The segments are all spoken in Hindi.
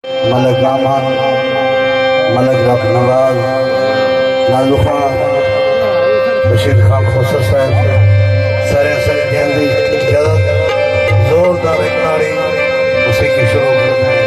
मलक रामान, मलक रब नवाज, नाजू खान, बशीर खान खोसर साहब सारे संगठन की इजाजत जोरदार एक नारी उसी की शुरू करना है।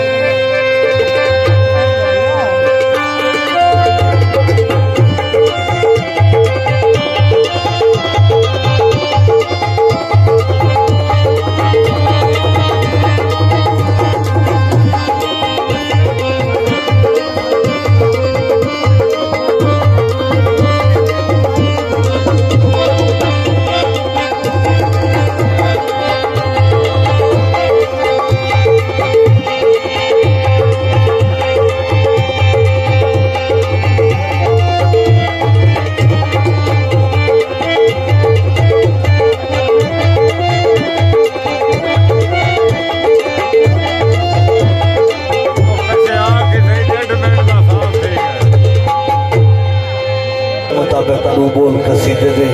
तू बोल कसीदे दे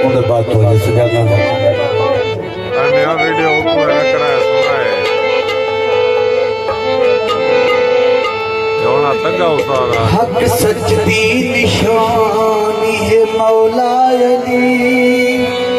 उनके बाद तो ये सजाना नया वीडियो पूरा कराया सुना है जोना तंगा उसारा हक सच दी निशानी है मौला अली